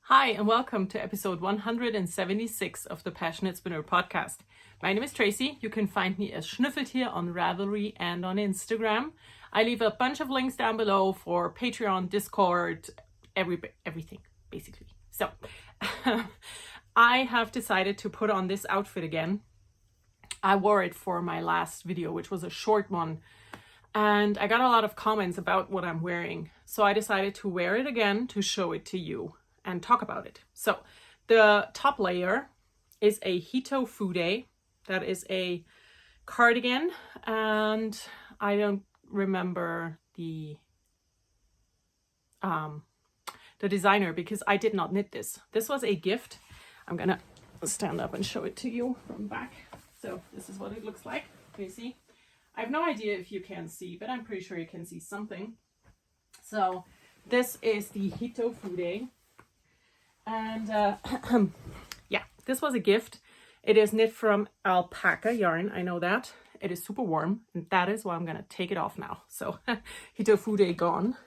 Hi, and welcome to episode 176 of the Passionate Spinner podcast. My name is Tracy. You can find me as Schnüffeltier on Ravelry and on Instagram. I leave a bunch of links down below for Patreon, Discord, everything, basically. So, I have decided to put on this outfit again. I wore it for my last video, which was a short one, and I got a lot of comments about what I'm wearing. So I decided to wear it again to show it to you and talk about it. So the top layer is a Hito Fude. That is a cardigan, and I don't remember the designer because I did not knit this. This was a gift. I'm gonna stand up and show it to you from back. So this is what it looks like. Can you see? I have no idea if you can see, but I'm pretty sure you can see something. So this is the Hito Fude. And yeah, this was a gift. It is knit from alpaca yarn. I know that. It is super warm, and that is why I'm gonna take it off now. So Hito Fude gone,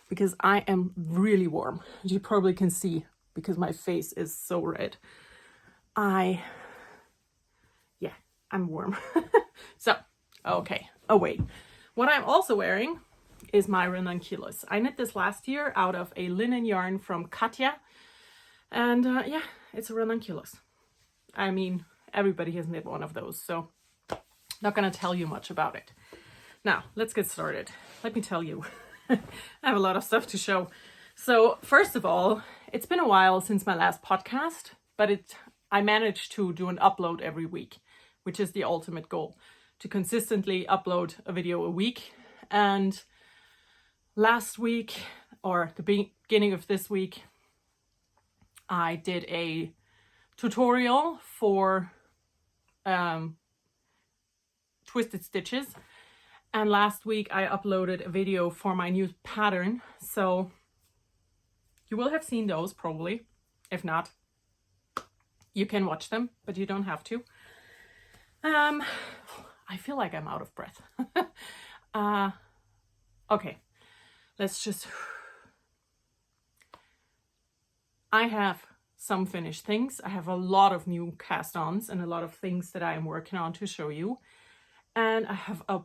because I am really warm. You probably can see because my face is so red. I'm warm. So, okay, away. What I'm also wearing is my ranunculus. I knit this last year out of a linen yarn from Katja. And yeah, it's a ranunculus. I mean, everybody has knit one of those, so not gonna tell you much about it. Now, let's get started. Let me tell you, I have a lot of stuff to show. So first of all, it's been a while since my last podcast, but I managed to do an upload every week, which is the ultimate goal, to consistently upload a video a week. And last week, or the beginning of this week, I did a tutorial for twisted stitches, and last week I uploaded a video for my new pattern, so you will have seen those probably. If not, you can watch them, but you don't have to. I feel like I'm out of breath. Okay, let's just... I have some finished things. I have a lot of new cast-ons and a lot of things that I am working on to show you. And I have a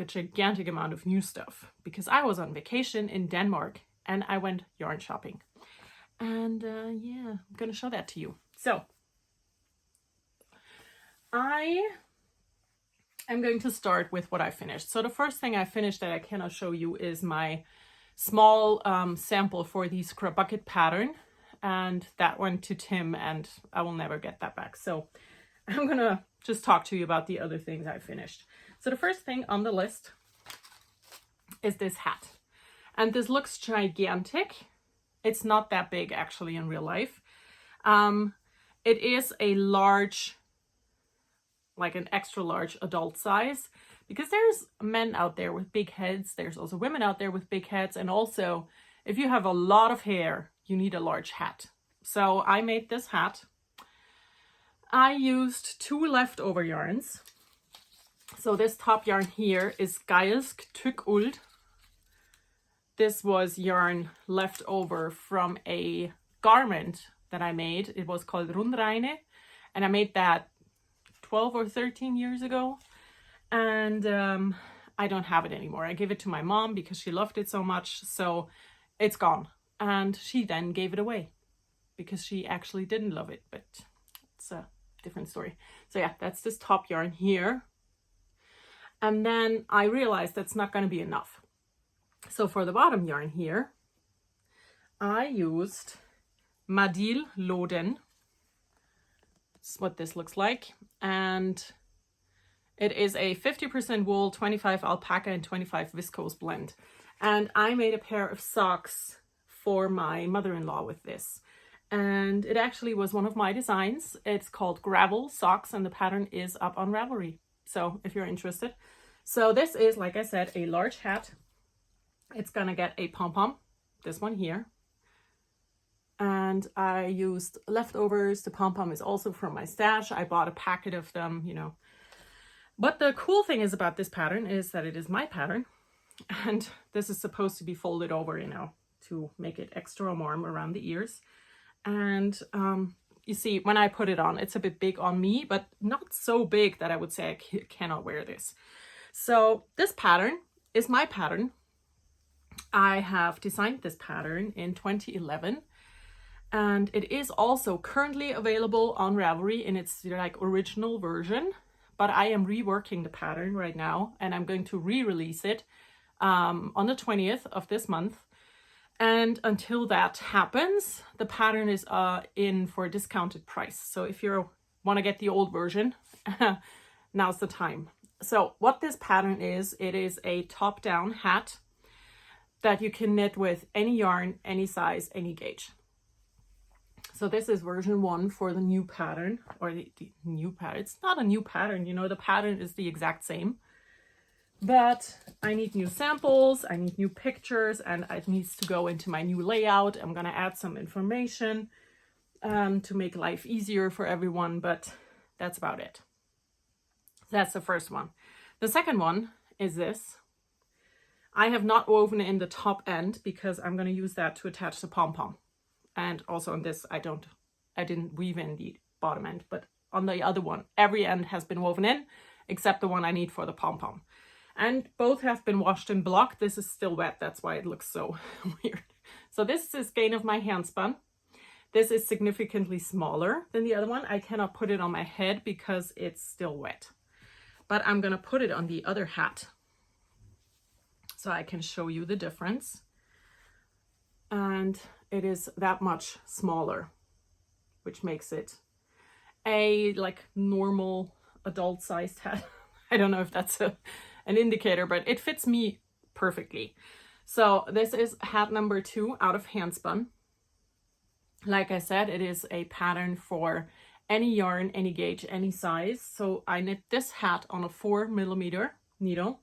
gigantic amount of new stuff because I was on vacation in Denmark and I went yarn shopping. And yeah, I'm gonna show that to you. So I am going to start with what I finished. So the first thing I finished that I cannot show you is my small sample for the Crochet Blanket pattern. And that went to Tim, and I will never get that back. So I'm gonna just talk to you about the other things I finished. So the first thing on the list is this hat. And this looks gigantic. It's not that big actually in real life. It is a large, like an extra large adult size, because there's men out there with big heads. There's also women out there with big heads. And also, if you have a lot of hair, you need a large hat. So I made this hat. I used 2 leftover yarns. So this top yarn here is Geilsk Tück Uld. This was yarn left over from a garment that I made. It was called Rundreine, and I made that 12 or 13 years ago. And I don't have it anymore. I gave it to my mom because she loved it so much, so it's gone. And she then gave it away because she actually didn't love it, but it's a different story. So yeah, that's this top yarn here. And then I realized that's not going to be enough. So for the bottom yarn here, I used Madil Loden. That's what this looks like. And it is a 50% wool, 25 alpaca, and 25 viscose blend. And I made a pair of socks for my mother-in-law with this, and it actually was one of my designs. It's called Gravel Socks, and the pattern is up on Ravelry, so if you're interested. So this is, like I said, a large hat. It's gonna get a pom-pom, this one here, and I used leftovers. The pom-pom is also from my stash. I bought a packet of them, you know. But the cool thing is about this pattern is that it is my pattern, and this is supposed to be folded over, you know, to make it extra warm around the ears. And you see, when I put it on, it's a bit big on me, but not so big that I would say I cannot wear this. So this pattern is my pattern. I have designed this pattern in 2011, and it is also currently available on Ravelry in its like original version, but I am reworking the pattern right now, and I'm going to re-release it on the 20th of this month. And until that happens, the pattern is in for a discounted price. So if you want to get the old version, now's the time. So what this pattern is, it is a top-down hat that you can knit with any yarn, any size, any gauge. So this is version 1 for the new pattern, or the new pattern. It's not a new pattern, you know, the pattern is the exact same. But I need new samples, I need new pictures, and it needs to go into my new layout. I'm gonna add some information to make life easier for everyone, but that's about it. That's the first one. The second one is this. I have not woven in the top end because I'm gonna use that to attach the pom-pom. And also on this, I didn't weave in the bottom end, but on the other one, every end has been woven in, except the one I need for the pom-pom. And both have been washed in block. This is still wet, that's why it looks so weird. So this is skein of my hand spun. This is significantly smaller than the other one. I cannot put it on my head because it's still wet. But I'm gonna put it on the other hat so I can show you the difference. And it is that much smaller, which makes it a like normal adult sized hat. I don't know if that's an indicator, but it fits me perfectly. So this is hat number 2 out of handspun. Like I said, it is a pattern for any yarn, any gauge, any size. So I knit this hat on a 4mm needle,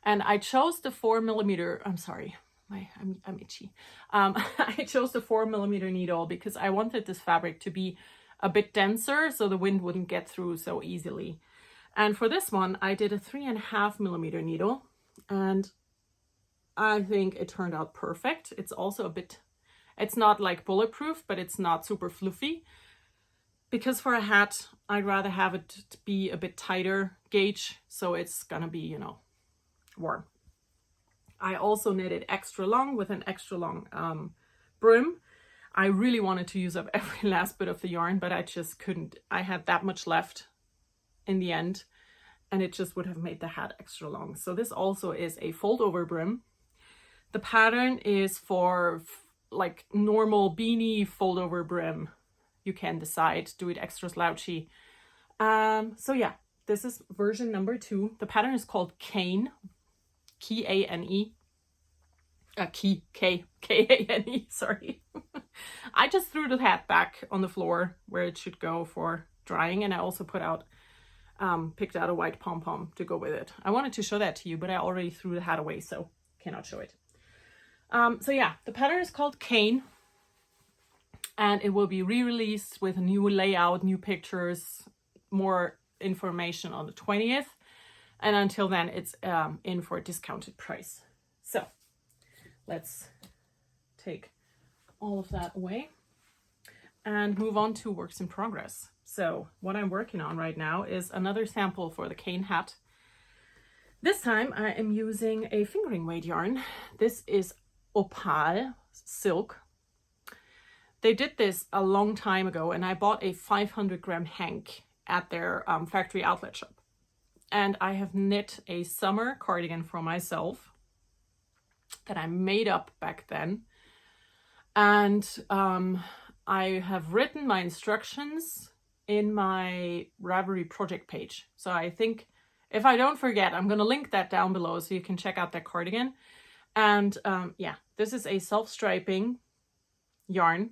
and I chose the 4mm, I'm sorry, I'm itchy. I chose the 4mm needle because I wanted this fabric to be a bit denser so the wind wouldn't get through so easily. And for this one, I did a 3.5mm needle, and I think it turned out perfect. It's also a bit, it's not like bulletproof, but it's not super fluffy. Because for a hat, I'd rather have it to be a bit tighter gauge, so it's gonna be, you know, warm. I also knitted extra long with an extra long brim. I really wanted to use up every last bit of the yarn, but I just couldn't. I had that much left in the end, and it just would have made the hat extra long. So this also is a fold over brim. The pattern is for like normal beanie fold over brim. You can decide, do it extra slouchy. So yeah, this is version number 2. The pattern is called Kane, K-A-N-E. K-A-N-E, sorry. I just threw the hat back on the floor where it should go for drying, and I also picked out a white pom-pom to go with it. I wanted to show that to you, but I already threw the hat away, so cannot show it. So yeah, the pattern is called Kane, and it will be re-released with a new layout, new pictures, more information on the 20th. And until then, it's in for a discounted price. So let's take all of that away and move on to works in progress. So what I'm working on right now is another sample for the Kane hat. This time I am using a fingering weight yarn. This is Opal silk. They did this a long time ago, and I bought a 500-gram hank at their factory outlet shop. And I have knit a summer cardigan for myself that I made up back then. And I have written my instructions in my Ravelry project page. So I think, if I don't forget, I'm going to link that down below so you can check out that cardigan. And yeah, this is a self-striping yarn.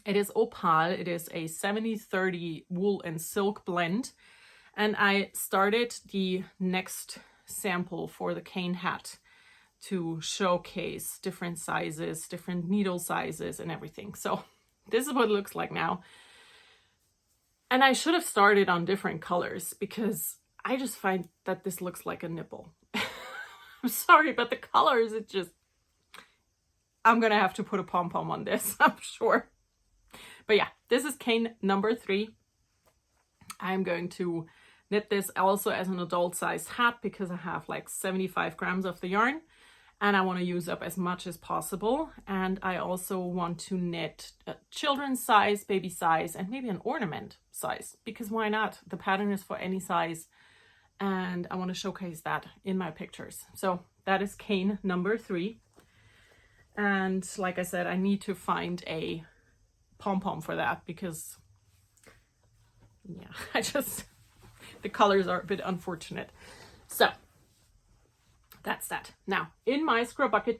It is Opal. It is a 70-30 wool and silk blend. And I started the next sample for the Kane hat to showcase different sizes, different needle sizes and everything. So this is what it looks like now. And I should have started on different colors because I just find that this looks like a nipple. I'm sorry, but the colors, it just, I'm gonna have to put a pom-pom on this, I'm sure. But yeah, this is Kane number 3. I'm going to knit this also as an adult size hat because I have like 75 grams of the yarn and I want to use up as much as possible. And I also want to knit a children's size, baby size, and maybe an ornament size, because why not? The pattern is for any size and I want to showcase that in my pictures. So that is Kane number 3. And like I said, I need to find a pom-pom for that because yeah, the colors are a bit unfortunate. So that's that. Now in my Scrub Bucket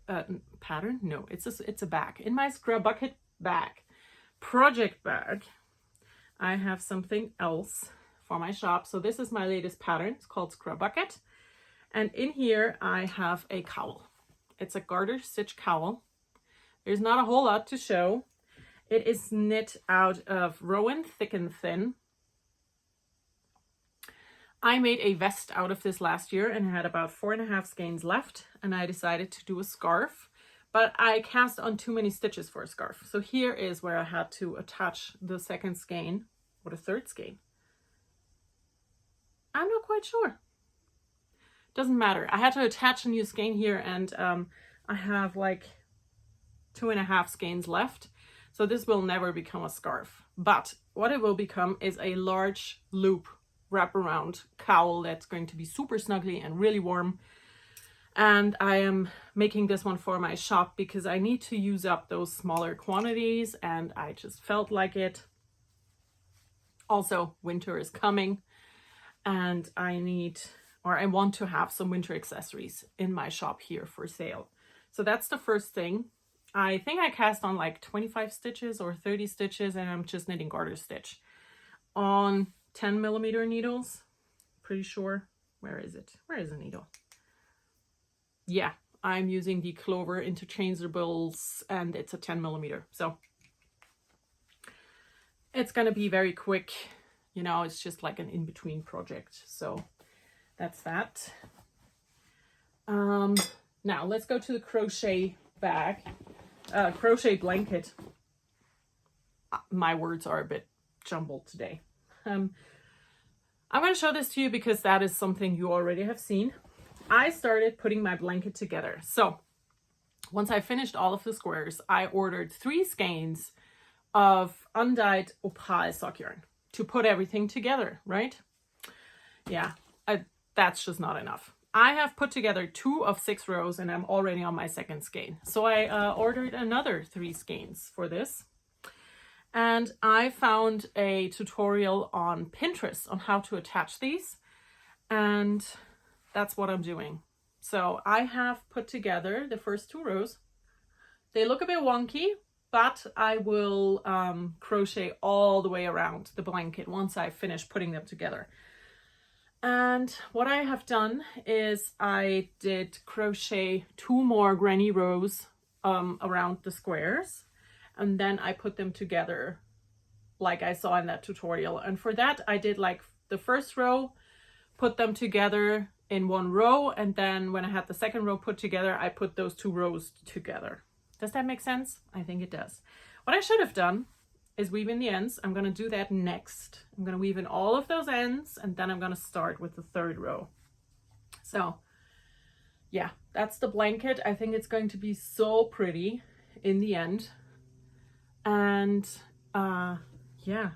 it's a bag. In my Scrub Bucket bag, project bag, I have something else for my shop. So this is my latest pattern. It's called Scrub Bucket. And in here I have a cowl. It's a garter stitch cowl. There's not a whole lot to show. It is knit out of Rowan Thick and Thin. I made a vest out of this last year and had about 4.5 skeins left, and I decided to do a scarf, but I cast on too many stitches for a scarf. So here is where I had to attach the second skein or the third skein. I'm not quite sure. Doesn't matter. I had to attach a new skein here, and I have like 2.5 skeins left. So this will never become a scarf, but what it will become is a large loop wraparound cowl that's going to be super snuggly and really warm. And I am making this one for my shop because I need to use up those smaller quantities and I just felt like it. Also, winter is coming and I want to have some winter accessories in my shop here for sale. So that's the first thing. I think I cast on like 25 stitches or 30 stitches and I'm just knitting garter stitch on 10mm needles. Pretty sure. Where is it? Where is the needle? Yeah, I'm using the Clover Interchangeables and it's a 10mm. So it's going to be very quick. You know, it's just like an in-between project. So that's that. Now let's go to the crochet bag. Crochet blanket. My words are a bit jumbled today. I'm going to show this to you because that is something you already have seen. I started putting my blanket together. So once I finished all of the squares, I ordered 3 skeins of undyed opal sock yarn to put everything together, right? Yeah, that's just not enough. I have put together 2 of 6 rows and I'm already on my second skein. So I ordered another 3 skeins for this. And I found a tutorial on Pinterest on how to attach these. And that's what I'm doing. So I have put together the first 2 rows. They look a bit wonky, but I will crochet all the way around the blanket once I finish putting them together. And what I have done is I did crochet 2 more granny rows around the squares, and then I put them together like I saw in that tutorial. And for that I did like the first row, put them together in 1 row, and then when I had the second row put together, I put those 2 rows together. Does that make sense? I think it does. What I should have done is weave in the ends. I'm going to do that next. I'm going to weave in all of those ends and then I'm going to start with the 3rd row. So yeah, that's the blanket. I think it's going to be so pretty in the end. And yeah,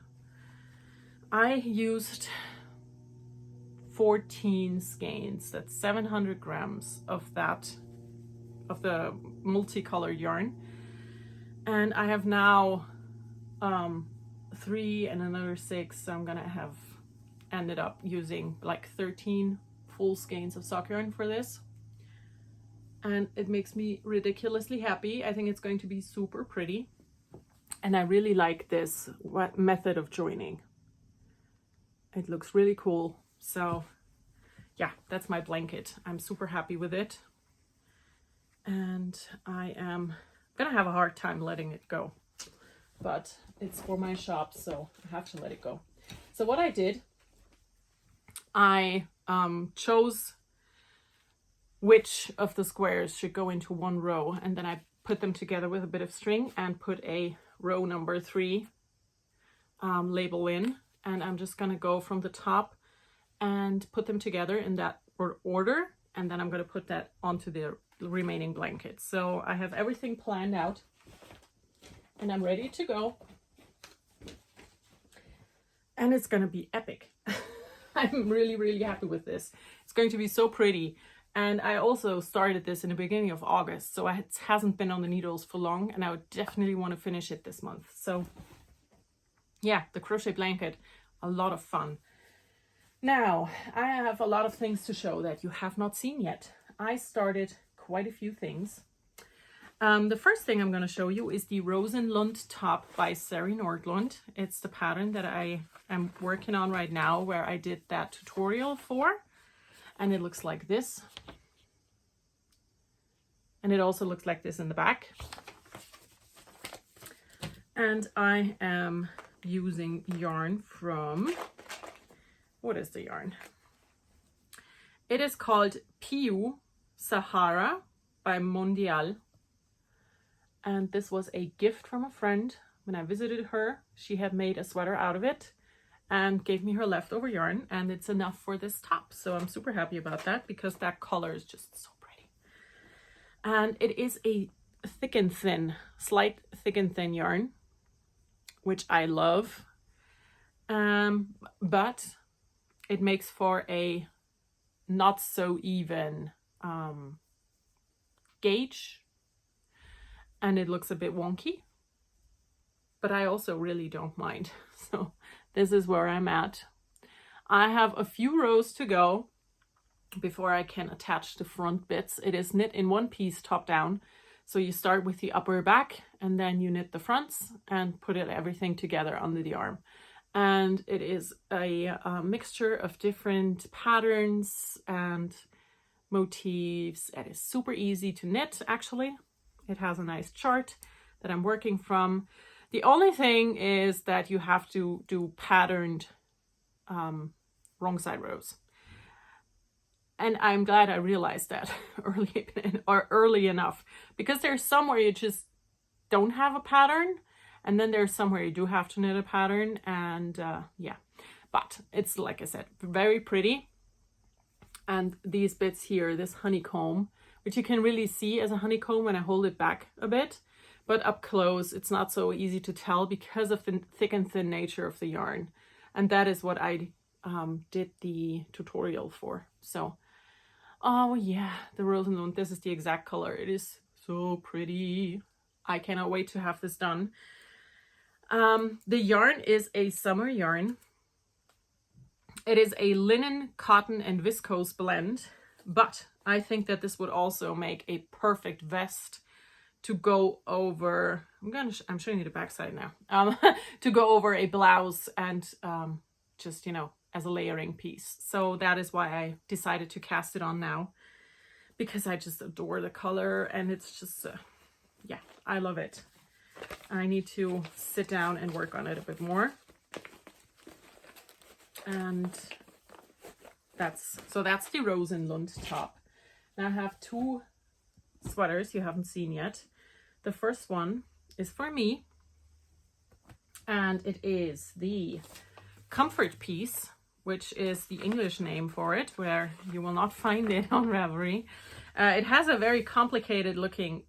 I used 14 skeins. That's 700 grams of the multicolored yarn. And I have now 3 and another 6, so I'm gonna have ended up using like 13 full skeins of sock yarn for this, and it makes me ridiculously happy. I think it's going to be super pretty, and I really like this method of joining. It looks really cool. So yeah, that's my blanket. I'm super happy with it, and I am gonna have a hard time letting it go, but it's for my shop, so I have to let it go. So what I did, I chose which of the squares should go into one row, and then I put them together with a bit of string and put a row number 3 label in, and I'm just going to go from the top and put them together in that order, and then I'm going to put that onto the remaining blanket. So I have everything planned out and I'm ready to go, and it's going to be epic. I'm really happy with this. It's going to be so pretty. And I also started this in the beginning of August, so it hasn't been on the needles for long, and I would definitely want to finish it this month. So yeah, the crochet blanket, a lot of fun. Now, I have a lot of things to show that you have not seen yet. I started quite a few things. The first thing I'm going to show you is the Roselund top by Sari Nordlund. It's the pattern that I am working on right now, where I did that tutorial for. And it looks like this. And it also looks like this in the back. And I am using yarn from, what is the yarn? It is called Piu Sahara by Mondial. And this was a gift from a friend. When I visited her, she had made a sweater out of it and gave me her leftover yarn, and it's enough for this top. So I'm super happy about that, because that color is just so pretty. And it is a thick and thin, slight thick and thin yarn, which I love. But it makes for a not so even gauge, and it looks a bit wonky, but I also really don't mind. So this is where I'm at. I have a few rows to go before I can attach the front bits. It is knit in one piece top down. So you start with the upper back, and then you knit the fronts and put everything together under the arm. And it is a mixture of different patterns and motifs. It is super easy to knit, actually. It has a nice chart that I'm working from. The only thing is that you have to do patterned wrong side rows. And I'm glad I realized that early enough, because there's some where you just don't have a pattern, and then there's some where you do have to knit a pattern, and yeah. But it's, like I said, very pretty. And these bits here, this honeycomb, which you can really see as a honeycomb when I hold it back a bit. But up close, it's not so easy to tell because of the thick and thin nature of the yarn. And that is what I did the tutorial for. So, oh yeah, the Roselund, this is the exact color. It is so pretty. I cannot wait to have this done. The yarn is a summer yarn. It is a linen, cotton, and viscose blend. But I think that this would also make a perfect vest to go over, I'm showing you the backside now, to go over a blouse and just, you know, as a layering piece. So that is why I decided to cast it on now, because I just adore the color, and it's just, yeah, I love it. I need to sit down and work on it a bit more. And that's the Roselund top. Now I have two sweaters you haven't seen yet. The first one is for me, and it is the Comfort Piece, which is the English name for it, where you will not find it on Ravelry. It has a very complicated looking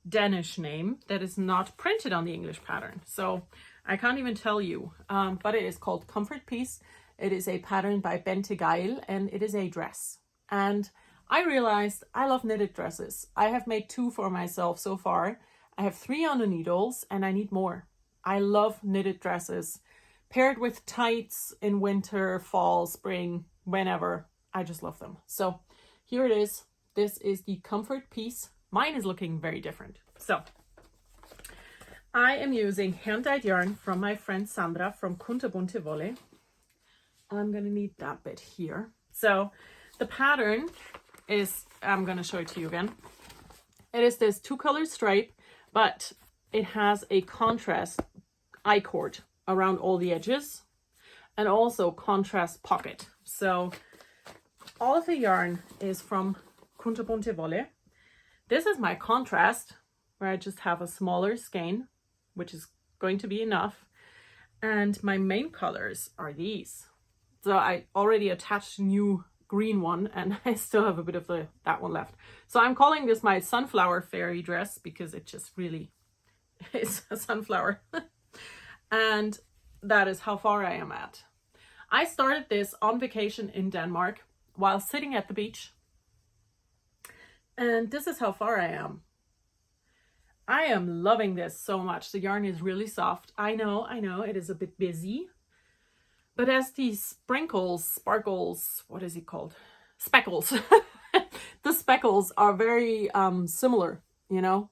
Danish name that is not printed on the English pattern, so I can't even tell you, but it is called Comfort Piece. It is a pattern by Bente Geil, and it is a dress. And I realized I love knitted dresses. I have made 2 for myself so far. I have 3 on the needles, and I need more. I love knitted dresses paired with tights in winter, fall, spring, whenever. I just love them. So here it is. This is the Comfort Piece. Mine is looking very different. So I am using hand-dyed yarn from my friend Sandra from Kunterbunte Wolle. I'm going to need that bit here. So the pattern is, I'm going to show it to you again. It is this 2-color stripe, but it has a contrast I-cord around all the edges, and also contrast pocket. So all of the yarn is from Kunterbunte Wolle. This is my contrast, where I just have a smaller skein, which is going to be enough. And my main colors are these. So I already attached a new green one, and I still have a bit of that one left. So I'm calling this my sunflower fairy dress because it just really is a sunflower. And that is how far I am at. I started this on vacation in Denmark while sitting at the beach. And this is how far I am. I am loving this so much. The yarn is really soft. I know, it is a bit busy. But as these sparkles, what is it called? Speckles. The speckles are very similar, you know.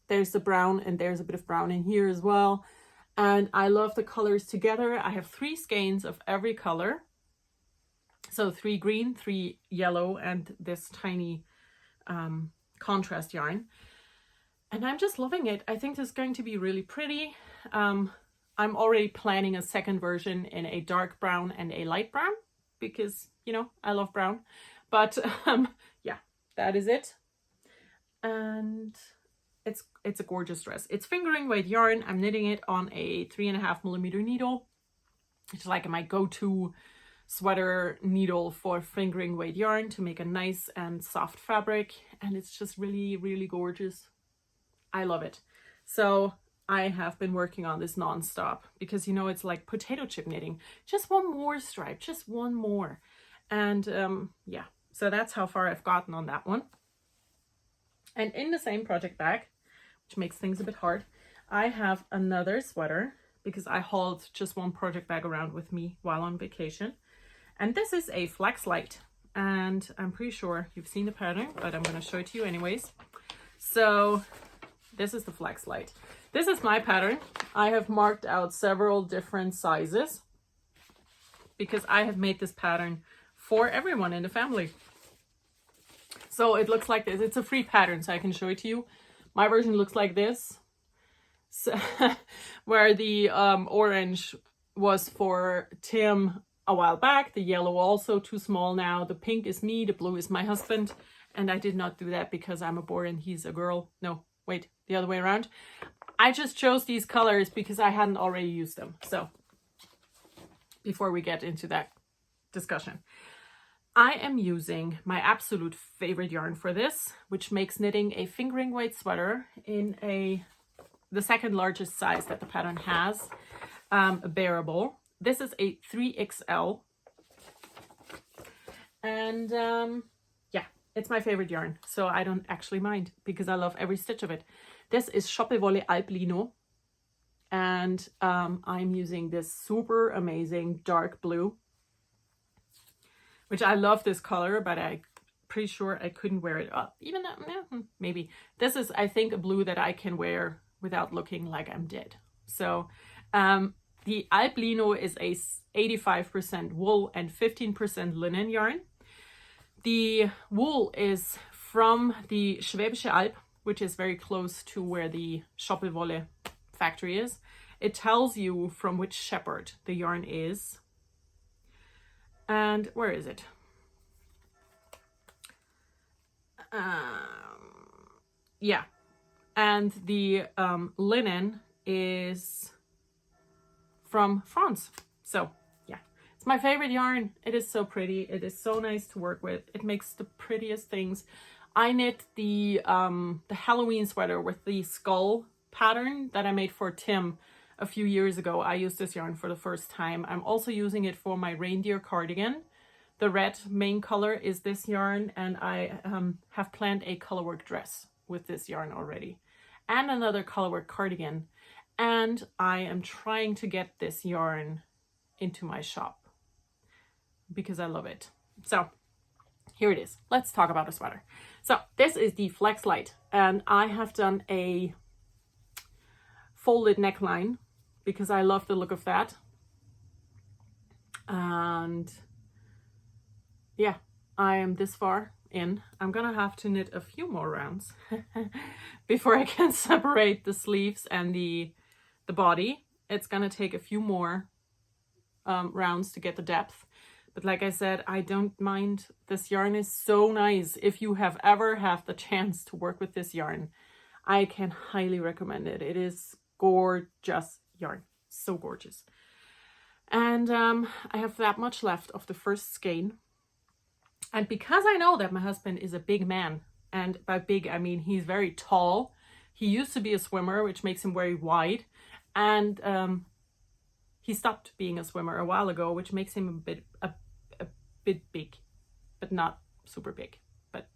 There's the brown and there's a bit of brown in here as well. And I love the colors together. I have 3 skeins of every color. So 3 green, 3 yellow, and this tiny contrast yarn. And I'm just loving it. I think this is going to be really pretty. I'm already planning a second version in a dark brown and a light brown because, you know, I love brown. But yeah, that is it. And it's a gorgeous dress. It's fingering weight yarn. I'm knitting it on a 3.5mm needle. It's like my go-to sweater needle for fingering weight yarn to make a nice and soft fabric. And it's just really, really gorgeous. I love it. So I have been working on this non-stop because, you know, it's like potato chip knitting. Just one more stripe, just one more. And yeah, so that's how far I've gotten on that one. And in the same project bag, which makes things a bit hard, I have another sweater because I hauled just one project bag around with me while on vacation. And this is a Flex Light. And I'm pretty sure you've seen the pattern, but I'm going to show it to you anyways. So this is the Flex Light. This is my pattern. I have marked out several different sizes because I have made this pattern for everyone in the family. So it looks like this. It's a free pattern, so I can show it to you. My version looks like this, so, where the orange was for Tim a while back. The yellow also too small now. The pink is me, the blue is my husband. And I did not do that because I'm a boy and he's a girl. No, wait, the other way around. I just chose these colors because I hadn't already used them. So before we get into that discussion, I am using my absolute favorite yarn for this, which makes knitting a fingering weight sweater in the second largest size that the pattern has, bearable. This is a 3XL. And yeah, it's my favorite yarn. So I don't actually mind because I love every stitch of it. This is Shoppewolle Alplino. And I'm using this super amazing dark blue, which I love this color, but I'm pretty sure I couldn't wear it up. Even though, maybe. This is, I think, a blue that I can wear without looking like I'm dead. So the Alplino is a 85% wool and 15% linen yarn. The wool is from the Schwäbische Alb, which is very close to where the Shoppewolle factory is. It tells you from which shepherd the yarn is. And where is it? Yeah. And the linen is from France. So yeah, it's my favorite yarn. It is so pretty. It is so nice to work with. It makes the prettiest things. I knit the Halloween sweater with the skull pattern that I made for Tim a few years ago. I used this yarn for the first time. I'm also using it for my reindeer cardigan. The red main color is this yarn, and I have planned a colorwork dress with this yarn already, and another colorwork cardigan. And I am trying to get this yarn into my shop because I love it. So here it is. Let's talk about a sweater. So this is the Flex Light, and I have done a folded neckline because I love the look of that. And yeah, I am this far in. I'm gonna have to knit a few more rounds before I can separate the sleeves and the body. It's gonna take a few more rounds to get the depth, But like I said, I don't mind. This yarn is so nice. If you have ever had the chance to work with this yarn, I can highly recommend it. It is gorgeous yarn. So gorgeous. And I have that much left of the first skein. And because I know that my husband is a big man, and by big I mean he's very tall. He used to be a swimmer, which makes him very wide. And he stopped being a swimmer a while ago, which makes him a bit big, but not super big. But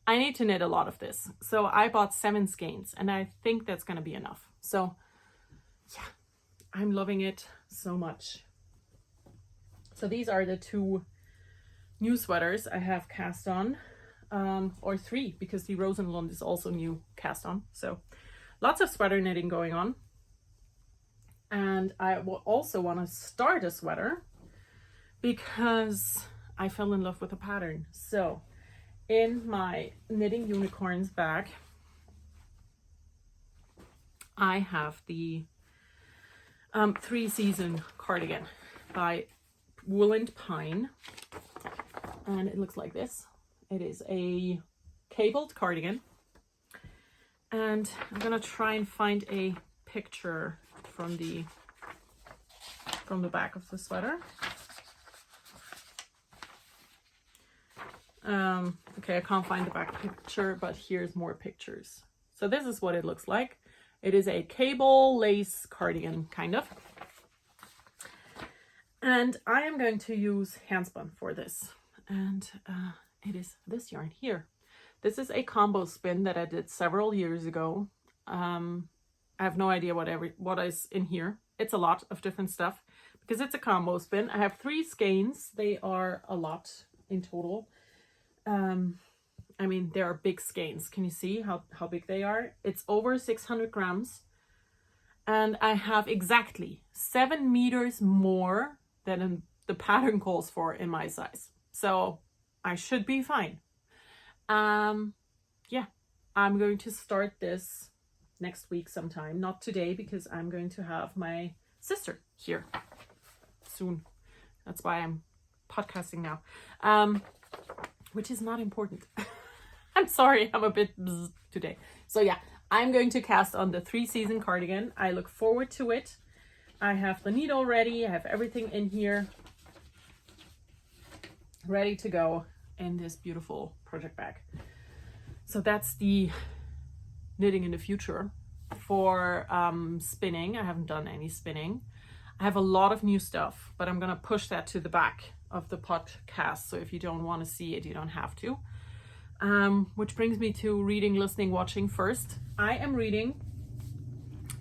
I need to knit a lot of this. So I bought 7 skeins, and I think that's going to be enough. So yeah, I'm loving it so much. So these are the 2 new sweaters I have cast on, or 3, because the Roselund is also new cast on. So lots of sweater knitting going on. And I will also want to start a sweater because I fell in love with the pattern. So in my Knitting Unicorns bag, I have the 3-season cardigan by Woolland Pine. And it looks like this. It is a cabled cardigan. And I'm gonna try and find a picture from the back of the sweater. Okay, I can't find the back picture, but here's more pictures. So this is what it looks like. It is a cable lace cardigan, kind of. And I am going to use handspun for this. And it is this yarn here. This is a combo spin that I did several years ago. I have no idea what is in here. It's a lot of different stuff because it's a combo spin. I have 3 skeins. They are a lot in total. I mean, they are big skeins. Can you see how big they are? It's over 600 grams. And I have exactly 7 meters more than the pattern calls for in my size. So I should be fine. Yeah, I'm going to start this next week sometime. Not today, because I'm going to have my sister here soon. That's why I'm podcasting now, which is not important. I'm sorry, I'm a bit bzz today. So yeah, I'm going to cast on the 3-season cardigan. I look forward to it. I have the needle ready. I have everything in here ready to go in this beautiful project bag. So that's the knitting in the future. For spinning, I haven't done any spinning. I have a lot of new stuff, but I'm gonna push that to the back of the podcast. So if you don't want to see it, you don't have to. Which brings me to reading, listening, watching first. I am reading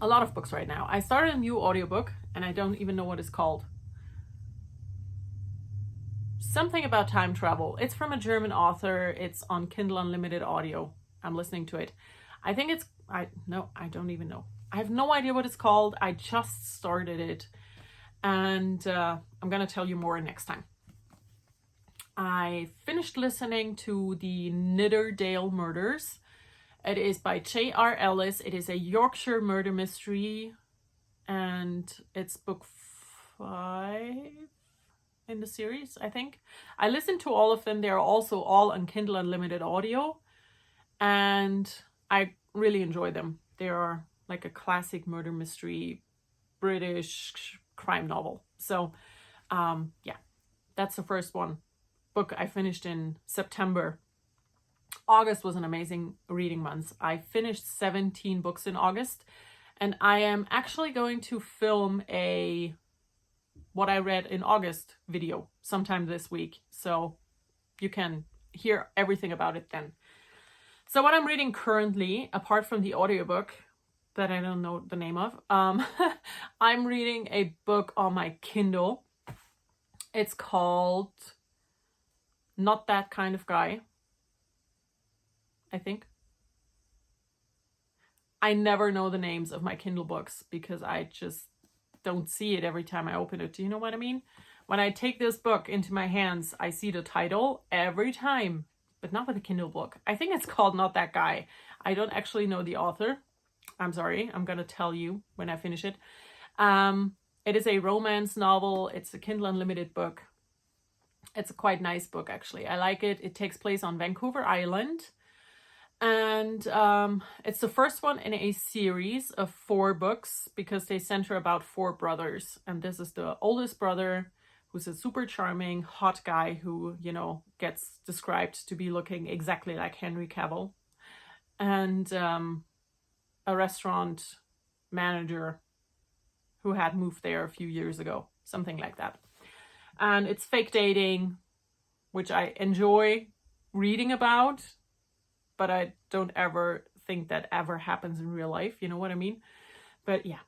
a lot of books right now. I started a new audiobook and I don't even know what it's called. Something about time travel. It's from a German author. It's on Kindle Unlimited Audio. I'm listening to it. I think it's, I don't even know. I have no idea what it's called. I just started it. And I'm going to tell you more next time. I finished listening to the Nidderdale Murders. It is by J.R. Ellis. It is a Yorkshire murder mystery. And it's book 5 in the series, I think. I listened to all of them. They're also all on Kindle Unlimited Audio. And I really enjoy them. They are like a classic murder mystery, British crime novel. So yeah, that's the first book I finished in September. August was an amazing reading month. I finished 17 books in August, and I am actually going to film a what I read in August video sometime this week, so you can hear everything about it then. So what I'm reading currently, apart from the audiobook that I don't know the name of, I'm reading a book on my Kindle. It's called Not That Kind of Guy, I think. I never know the names of my Kindle books because I just don't see it every time I open it. Do you know what I mean? When I take this book into my hands, I see the title every time, but not with a Kindle book. I think it's called Not That Guy. I don't actually know the author. I'm sorry. I'm going to tell you when I finish it. It is a romance novel. It's a Kindle Unlimited book. It's a quite nice book, actually. I like it. It takes place on Vancouver Island. And it's the first one in a series of 4 books because they center about 4 brothers. And this is the oldest brother, who's a super charming, hot guy who, you know, gets described to be looking exactly like Henry Cavill. And a restaurant manager who had moved there a few years ago, something like that. And it's fake dating, which I enjoy reading about, but I don't ever think that ever happens in real life, you know what I mean? But yeah,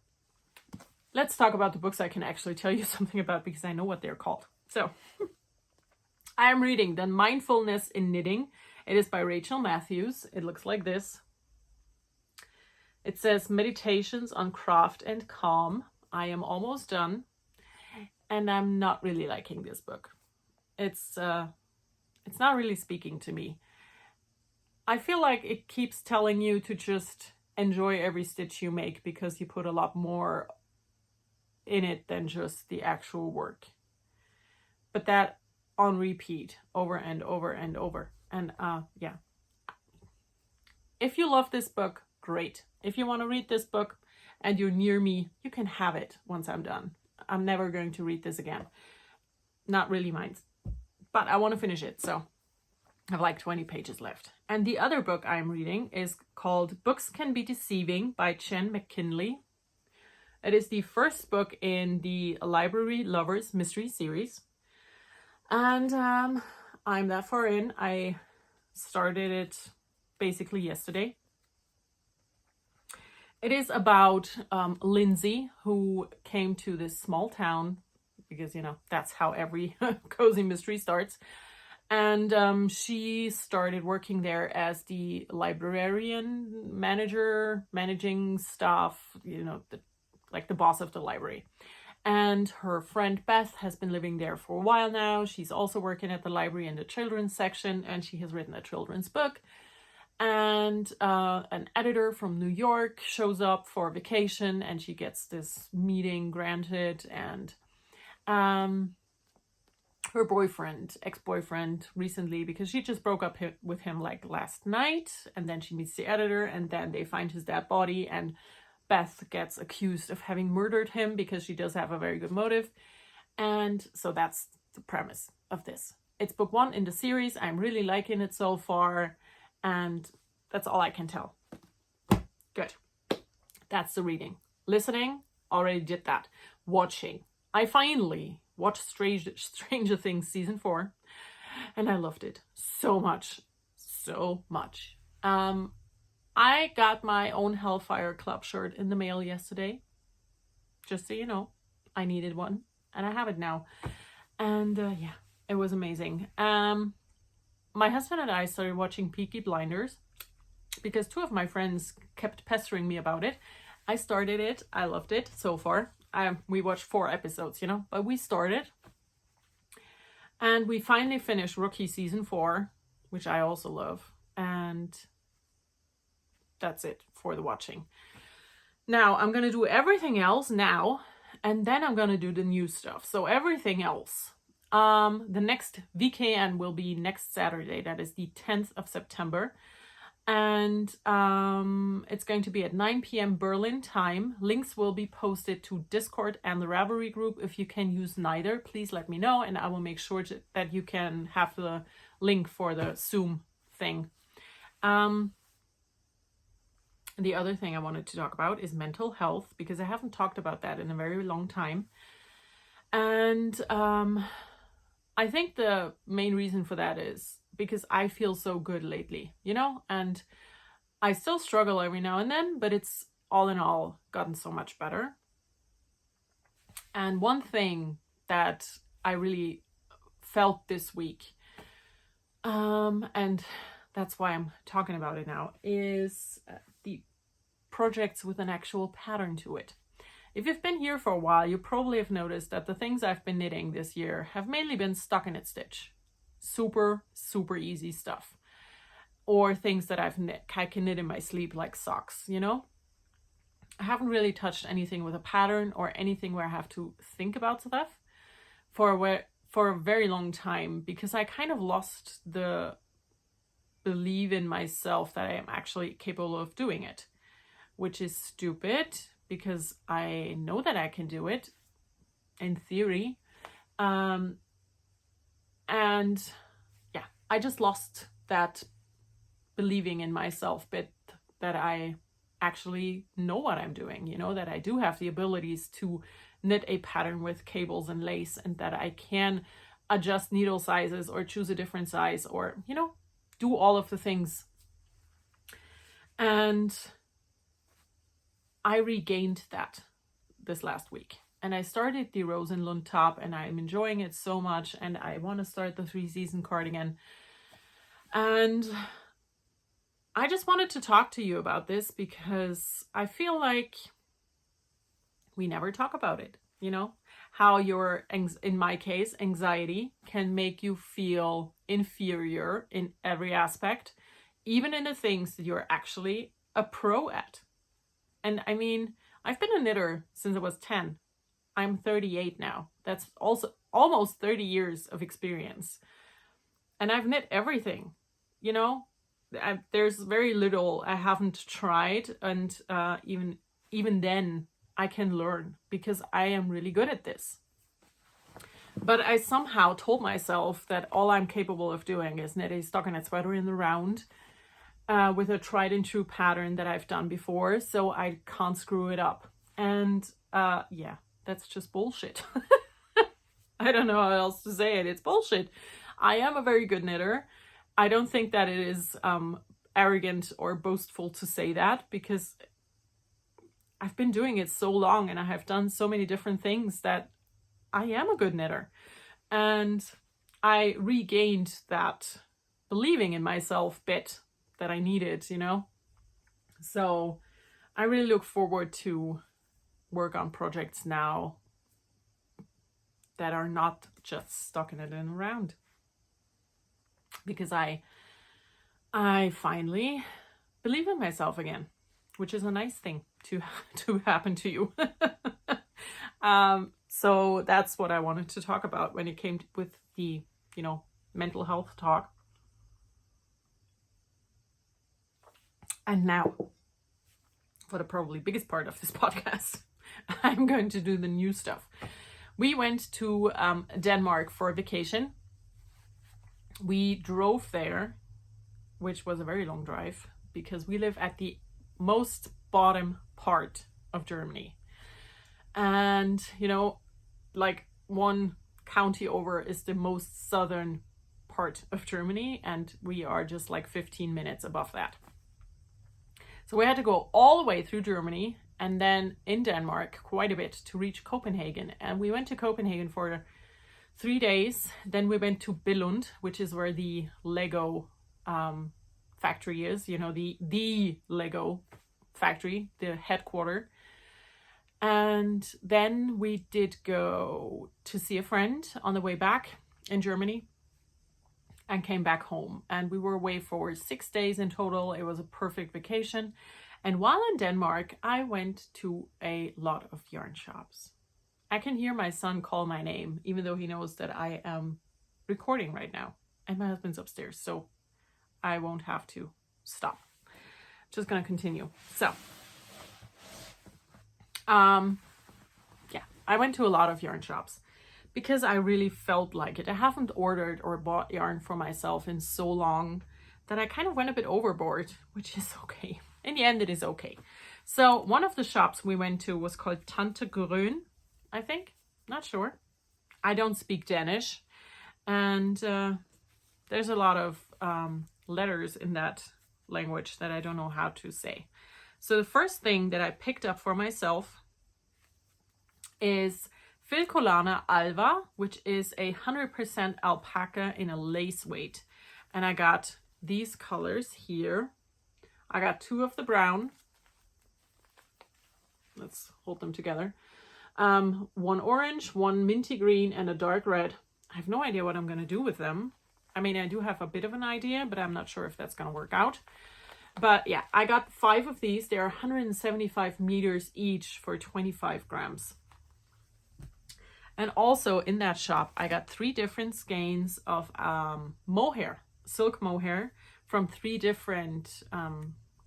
let's talk about the books I can actually tell you something about because I know what they're called. So I am reading The Mindfulness in Knitting. It is by Rachel Matthews. It looks like this. It says Meditations on Craft and Calm. I am almost done, and I'm not really liking this book. It's not really speaking to me. I feel like it keeps telling you to just enjoy every stitch you make because you put a lot more in it than just the actual work. But that on repeat over and over and over. And yeah. If you love this book, great. If you want to read this book and you're near me, you can have it once I'm done. I'm never going to read this again. Not really mine. But I want to finish it, so I have like 20 pages left. And the other book I'm reading is called Books Can Be Deceiving by Chen McKinley. It is the first book in the Library Lovers Mystery Series. And I'm that far in. I started it basically yesterday. It is about Lindsay, who came to this small town, because, you know, that's how every cozy mystery starts. And she started working there as the librarian manager, managing staff, you know, like the boss of the library. And her friend Beth has been living there for a while now. She's also working at the library in the children's section, and she has written a children's book. And an editor from New York shows up for vacation, and she gets this meeting granted. And her boyfriend, ex-boyfriend, recently, because she just broke up with him like last night, and then she meets the editor, and then they find his dead body, and Beth gets accused of having murdered him because she does have a very good motive. And so that's the premise of this. It's book 1 in the series. I'm really liking it so far, and that's all I can tell. Good. That's the reading. Listening, already did that. Watching. I finally watched Stranger Things season 4, and I loved it so much. So much. I got my own Hellfire Club shirt in the mail yesterday. Just so you know, I needed one, and I have it now. And yeah, it was amazing. My husband and I started watching Peaky Blinders because 2 of my friends kept pestering me about it. I started it. I loved it so far. We watched 4 episodes, you know, but we started. And we finally finished Rookie season 4, which I also love. And that's it for the watching. Now I'm going to do everything else now, and then I'm going to do the new stuff. So everything else. The next VKN will be next Saturday. That is the 10th of September. And it's going to be at 9 p.m. Berlin time. Links will be posted to Discord and the Ravelry group. If you can use neither, please let me know, and I will make sure that you can have the link for the Zoom thing. The other thing I wanted to talk about is mental health, because I haven't talked about that in a very long time. And I think the main reason for that is because I feel so good lately, you know, and I still struggle every now and then, but it's all in all gotten so much better. And one thing that I really felt this week, and that's why I'm talking about it now, is the projects with an actual pattern to it. If you've been here for a while, you probably have noticed that the things I've been knitting this year have mainly been stockinette stitch. Super, super easy stuff. Or things that I can knit in my sleep, like socks, you know? I haven't really touched anything with a pattern or anything where I have to think about stuff. For for a very long time, because I kind of lost the belief in myself that I am actually capable of doing it, which is stupid because I know that I can do it in theory. And yeah, I just lost that believing in myself bit, that I actually know what I'm doing, you know, that I do have the abilities to knit a pattern with cables and lace, and that I can adjust needle sizes or choose a different size, or, you know, do all of the things. And I regained that this last week. And I started the Roselund top, and I'm enjoying it so much. And I want to start the 3-season cardigan. And I just wanted to talk to you about this because I feel like we never talk about it, you know, how your, in my case, anxiety can make you feel inferior in every aspect, even in the things that you're actually a pro at. And I mean, I've been a knitter since I was 10. I'm 38 now. That's also almost 30 years of experience. And I've knit everything, you know. There's very little I haven't tried, and even then I can learn, because I am really good at this. But I somehow told myself that all I'm capable of doing is knit a stockinette sweater in the round with a tried and true pattern that I've done before, so I can't screw it up. And yeah, that's just bullshit. I don't know how else to say it. It's bullshit. I am a very good knitter. I don't think that it is arrogant or boastful to say that, because I've been doing it so long and I have done so many different things that I am a good knitter. And I regained that believing in myself bit that I needed, you know. So I really look forward to work on projects now that are not just stockinette in a round, because I finally believe in myself again, which is a nice thing to happen to you. So that's what I wanted to talk about when it came with the, you know, mental health talk. And now, for the probably biggest part of this podcast, I'm going to do the new stuff. We went to Denmark for a vacation. We drove there, which was a very long drive, because we live at the most bottom part of Germany. And, you know, like one county over is the most southern part of Germany, and we are just like 15 minutes above that. So we had to go all the way through Germany and then in Denmark quite a bit to reach Copenhagen. And we went to Copenhagen for 3 days. Then we went to Billund, which is where the Lego factory is, you know, the Lego factory, the headquarter. And then we did go to see a friend on the way back in Germany and came back home. And we were away for 6 days in total. It was a perfect vacation. And while in Denmark, I went to a lot of yarn shops. I can hear my son call my name, even though he knows that I am recording right now. And my husband's upstairs, so I won't have to stop. Just gonna continue. So, yeah, I went to a lot of yarn shops because I really felt like it. I haven't ordered or bought yarn for myself in so long that I kind of went a bit overboard, which is okay. In the end, it is okay. So one of the shops we went to was called Tante Grøn, I think. Not sure. I don't speak Danish. And there's a lot of letters in that language that I don't know how to say. So the first thing that I picked up for myself is Filcolana Alva, which is 100% alpaca in a lace weight. And I got these colors here. I got 2 of the brown. Let's hold them together. 1 orange, 1 minty green, and a dark red. I have no idea what I'm going to do with them. I mean, I do have a bit of an idea, but I'm not sure if that's going to work out. But yeah, I got 5 of these. They are 175 meters each for 25 grams. And also in that shop, I got 3 different skeins of mohair, silk mohair from 3 different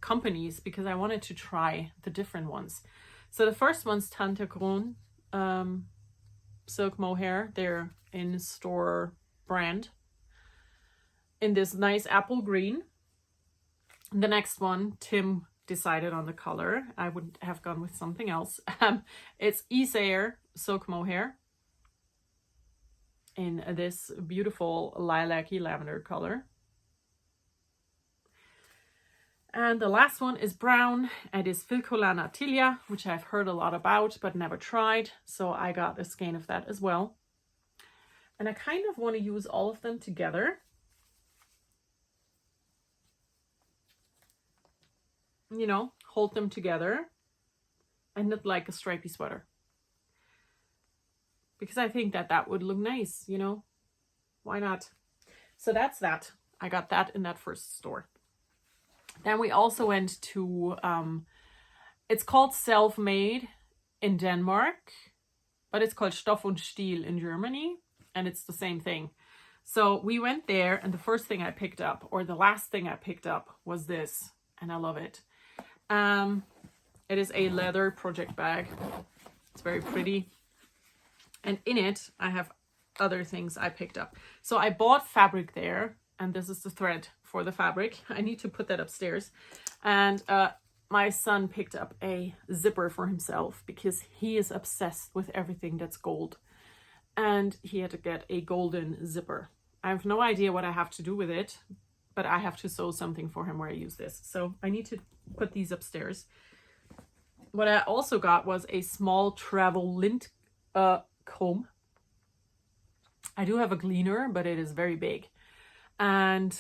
companies because I wanted to try the different ones. So the first one's Tante Kron silk mohair. They're in store brand in this nice apple green. The next one, Tim decided on the color. I would have gone with something else. It's Isair silk mohair in this beautiful lilac-y lavender color. And the last one is brown, and is Filcolana Tilia, which I've heard a lot about but never tried. So I got a skein of that as well. And I kind of want to use all of them together. You know, hold them together and knit like a stripy sweater. Because I think that that would look nice, you know, why not? So that's that. I got that in that first store. Then we also went to, it's called Self-Made in Denmark, but it's called Stoff und Stil in Germany, and it's the same thing. So we went there, and the first thing I picked up, or the last thing I picked up, was this, and I love it. It is a leather project bag. It's very pretty. And in it, I have other things I picked up. So I bought fabric there, and this is the thread for the fabric. I need to put that upstairs. And my son picked up a zipper for himself because he is obsessed with everything that's gold. And he had to get a golden zipper. I have no idea what I have to do with it, but I have to sew something for him where I use this. So I need to put these upstairs. What I also got was a small travel lint comb. I do have a gleaner, but it is very big. And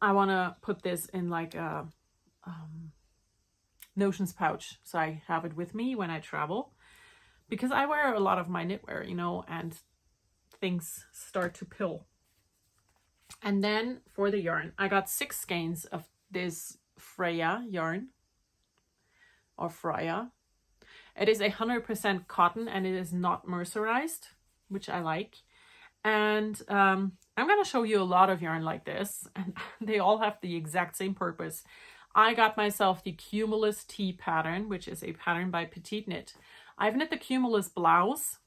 I want to put this in like a notions pouch. So I have it with me when I travel. Because I wear a lot of my knitwear, you know, and things start to pill. And then for the yarn, I got 6 skeins of this Freya yarn. Or Freya. It is 100% cotton and it is not mercerized, which I like. And I'm going to show you a lot of yarn like this, and they all have the exact same purpose. I got myself the Cumulus T pattern, which is a pattern by PassioKnit. I've knit the Cumulus blouse,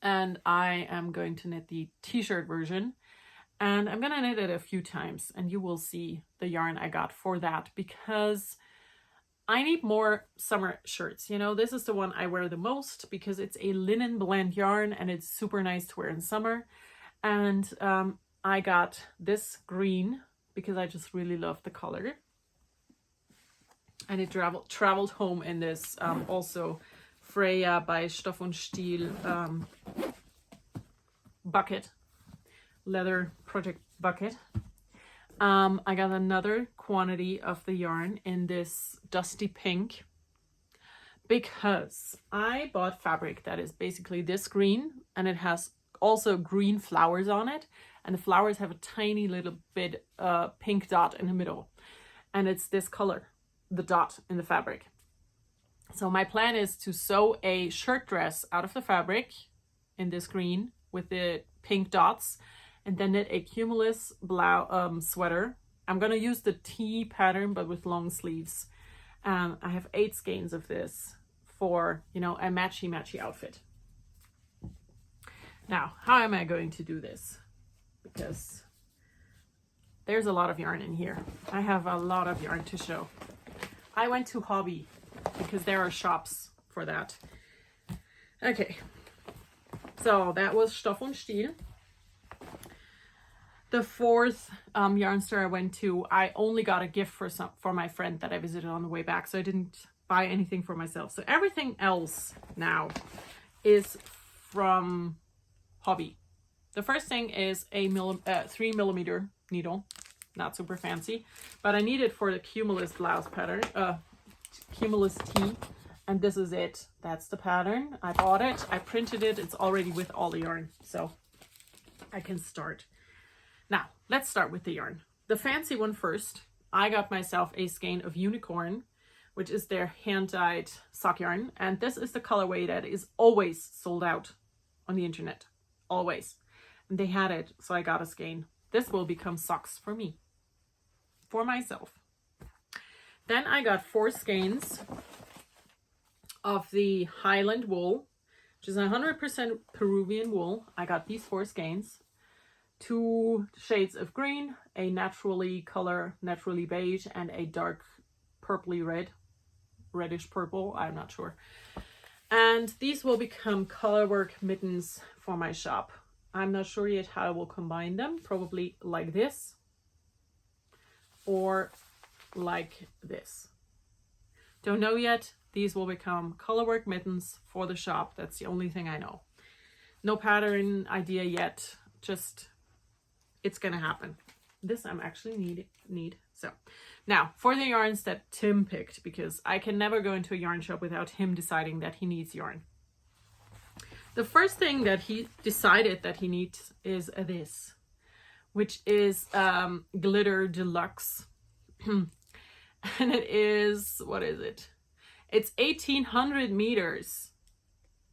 and I am going to knit the t-shirt version. And I'm going to knit it a few times, and you will see the yarn I got for that, because I need more summer shirts. You know, this is the one I wear the most because it's a linen blend yarn and it's super nice to wear in summer. And I got this green because I just really love the color. And it traveled home in this also Freya by Stoff und Stil bucket, leather project bucket. I got another quantity of the yarn in this dusty pink because I bought fabric that is basically this green, and it has also green flowers on it, and the flowers have a tiny little bit pink dot in the middle, and it's this color, the dot in the fabric. So my plan is to sew a shirt dress out of the fabric in this green with the pink dots, and then knit a Cumulus blouse sweater. I'm gonna use the T pattern, but with long sleeves. I have 8 skeins of this for, you know, a matchy outfit. Now, how am I going to do this? Because there's a lot of yarn in here. I have a lot of yarn to show. I went to Hobby because there are shops for that. Okay, so that was Stoff und Stil. The 4th yarn store I went to, I only got a gift for my friend that I visited on the way back, so I didn't buy anything for myself. So everything else now is from Hobby. The first thing is a 3mm needle, not super fancy, but I need it for the Cumulus blouse pattern, Cumulus T, and this is it. That's the pattern. I bought it, I printed it, it's already with all the yarn, so I can start. Now, let's start with the yarn. The fancy one first. I got myself a skein of Unicorn, which is their hand-dyed sock yarn. And this is the colorway that is always sold out on the internet, always. And they had it, so I got a skein. This will become socks for me, for myself. Then I got 4 skeins of the Highland wool, which is 100% Peruvian wool. I got these 4 skeins, 2 shades of green, a naturally beige, and a dark purpley red, reddish purple, I'm not sure. And these will become colorwork mittens for my shop. I'm not sure yet how I will combine them, probably like this or like this. Don't know yet. These will become colorwork mittens for the shop. That's the only thing I know. No pattern idea yet, just it's gonna happen. This I'm actually need. So now for the yarns that Tim picked, because I can never go into a yarn shop without him deciding that he needs yarn. The first thing that he decided that he needs is this, which is Glitter Deluxe. And it is, what is it? It's 1800 meters,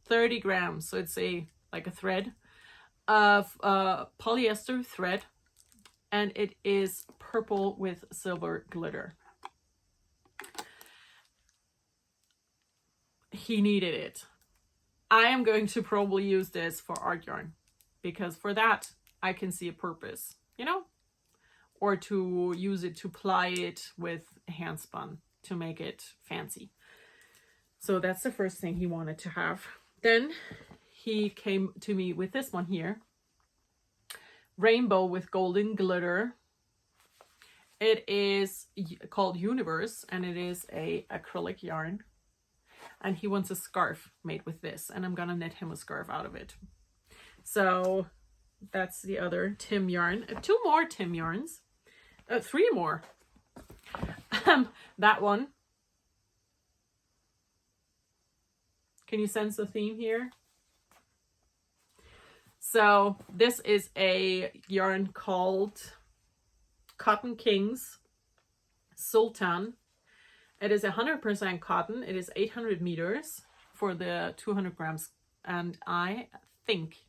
30 grams. So it's like a thread of polyester thread, and it is purple with silver glitter. He needed it. I am going to probably use this for art yarn, because for that I can see a purpose, you know, or to use it to ply it with hand spun to make it fancy. So that's the first thing he wanted to have. Then he came to me with this one here, rainbow with golden glitter. It is called Universe, and it is a acrylic yarn. And he wants a scarf made with this, and I'm gonna knit him a scarf out of it. So that's the other Tim yarn. 2 more Tim yarns. 3 more. That one. Can you sense the theme here? So this is a yarn called Cotton Kings Sultan. It is 100% cotton. It is 800 meters for the 200 grams. And I think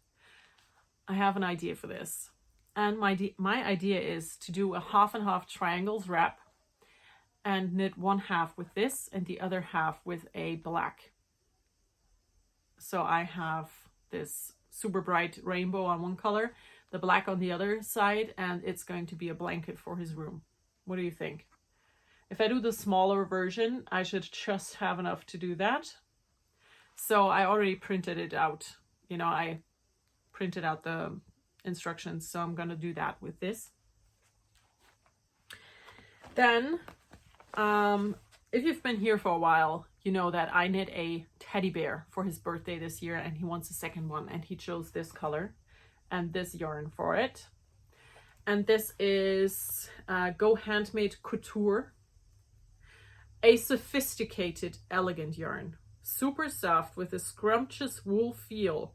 I have an idea for this. And my idea is to do a half and half triangles wrap and knit 1/2 with this and the other half with a black. So I have this super bright rainbow on one color, the black on the other side, and it's going to be a blanket for his room. What do you think? If I do the smaller version, I should just have enough to do that. So I already printed it out. You know, I printed out the instructions, so I'm going to do that with this. Then, if you've been here for a while, you know that I knit a teddy bear for his birthday this year, and he wants a second one, and he chose this color and this yarn for it. And this is Go Handmade Couture, a sophisticated, elegant yarn. Super soft with a scrumptious wool feel.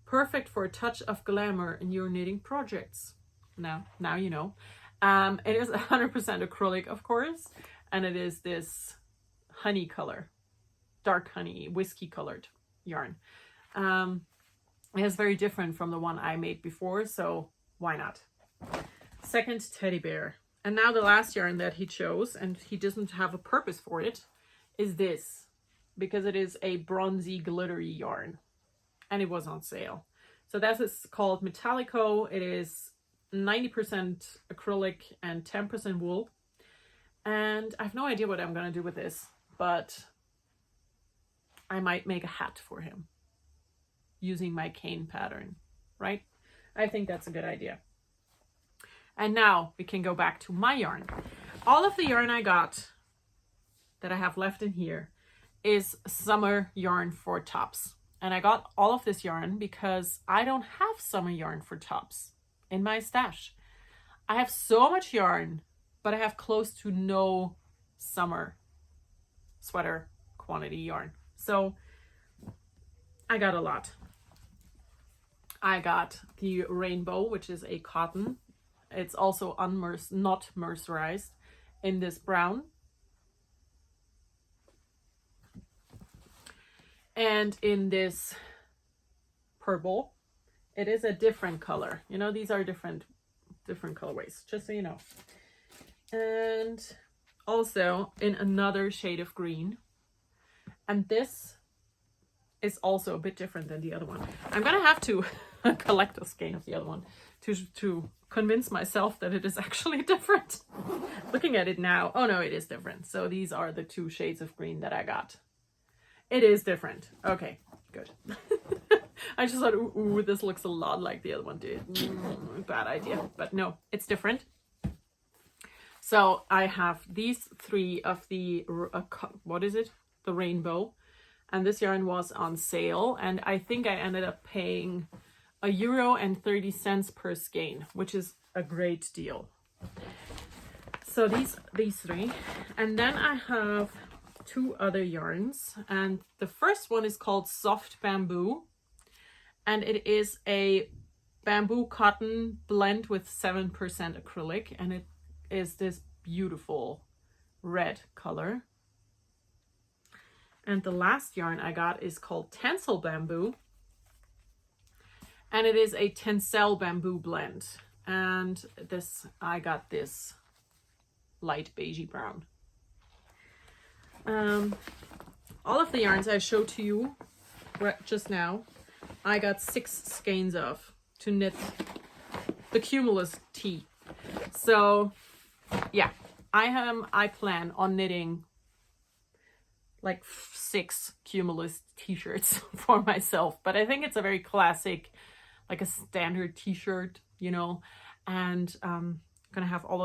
Perfect for a touch of glamour in your knitting projects. Now you know. It is 100% acrylic, of course, and it is this honey color, dark honey, whiskey colored yarn. It is very different from the one I made before, so why not? Second teddy bear. And now the last yarn that he chose, and he doesn't have a purpose for it, is this, because it is a bronzy glittery yarn, and it was on sale. So that is called Metallico. It is 90% acrylic and 10% wool. And I have no idea what I'm going to do with this, but I might make a hat for him using my Kane pattern, right? I think that's a good idea. And now we can go back to my yarn. All of the yarn I got that I have left in here is summer yarn for tops. And I got all of this yarn because I don't have summer yarn for tops in my stash. I have so much yarn, but I have close to no summer sweater quantity yarn. So I got a lot. I got the rainbow, which is a cotton. It's also not mercerized, in this brown. And in this purple, it is a different color. You know, these are different colorways, just so you know. And also in another shade of green. And this is also a bit different than the other one. I'm gonna have to collect a skein of the other one to convince myself that it is actually different. Looking at it now, oh no, it is different. So these are the 2 shades of green that I got. It is different. Okay, good. I just thought, ooh, this looks a lot like the other one did. Bad idea, but no, it's different. So I have these 3 of the, what is it? The rainbow. And this yarn was on sale. And I think I ended up paying €1.30 per skein, which is a great deal. So these 3. And then I have 2 other yarns, and the first one is called Soft Bamboo, and it is a bamboo cotton blend with 7% acrylic, and it is this beautiful red color. And the last yarn I got is called Tencel Bamboo, and it is a tencel bamboo blend, and this, I got this light beigey brown. All of the yarns I showed to you just now, I got 6 skeins of to knit the Cumulus tee. So yeah, I plan on knitting like 6 Cumulus t-shirts for myself, but I think it's a very classic, like a standard t-shirt, you know, and gonna have all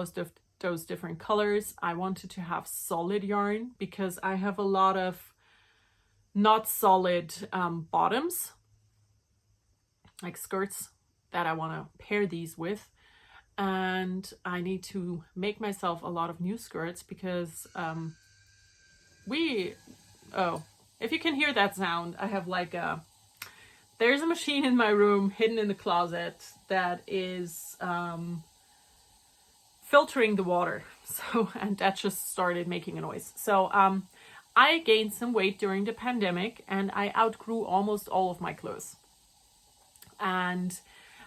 those different colors. I wanted to have solid yarn because I have a lot of not solid bottoms, like skirts, that I want to pair these with, and I need to make myself a lot of new skirts because if you can hear that sound, I have like there's a machine in my room hidden in the closet that is filtering the water. So, and that just started making a noise. So I gained some weight during the pandemic, and I outgrew almost all of my clothes. And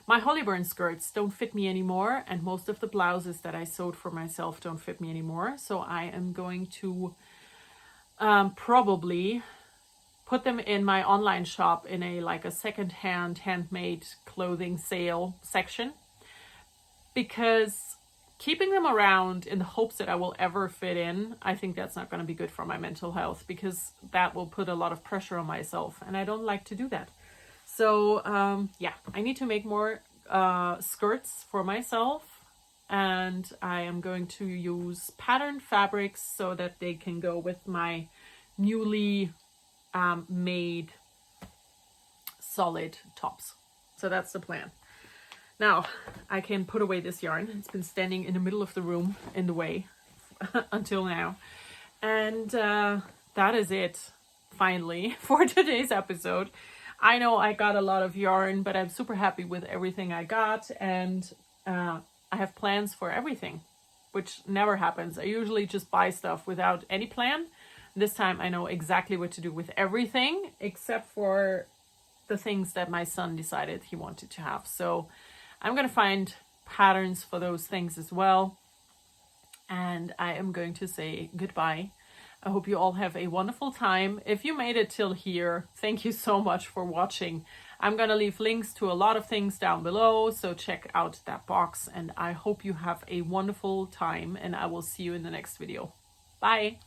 my Hollyburn skirts don't fit me anymore, and most of the blouses that I sewed for myself don't fit me anymore. So I am going to probably put them in my online shop in a secondhand handmade clothing sale section, because keeping them around in the hopes that I will ever fit in, I think that's not going to be good for my mental health, because that will put a lot of pressure on myself, and I don't like to do that. So yeah, I need to make more skirts for myself, and I am going to use patterned fabrics so that they can go with my newly made solid tops. So that's the plan. Now I can put away this yarn. It's been standing in the middle of the room in the way until now. And that is it finally for today's episode. I know I got a lot of yarn, but I'm super happy with everything I got, and I have plans for everything, which never happens. I usually just buy stuff without any plan. This time I know exactly what to do with everything, except for the things that my son decided he wanted to have. So I'm going to find patterns for those things as well. And I am going to say goodbye. I hope you all have a wonderful time. If you made it till here, thank you so much for watching. I'm going to leave links to a lot of things down below, so check out that box. And I hope you have a wonderful time, and I will see you in the next video. Bye.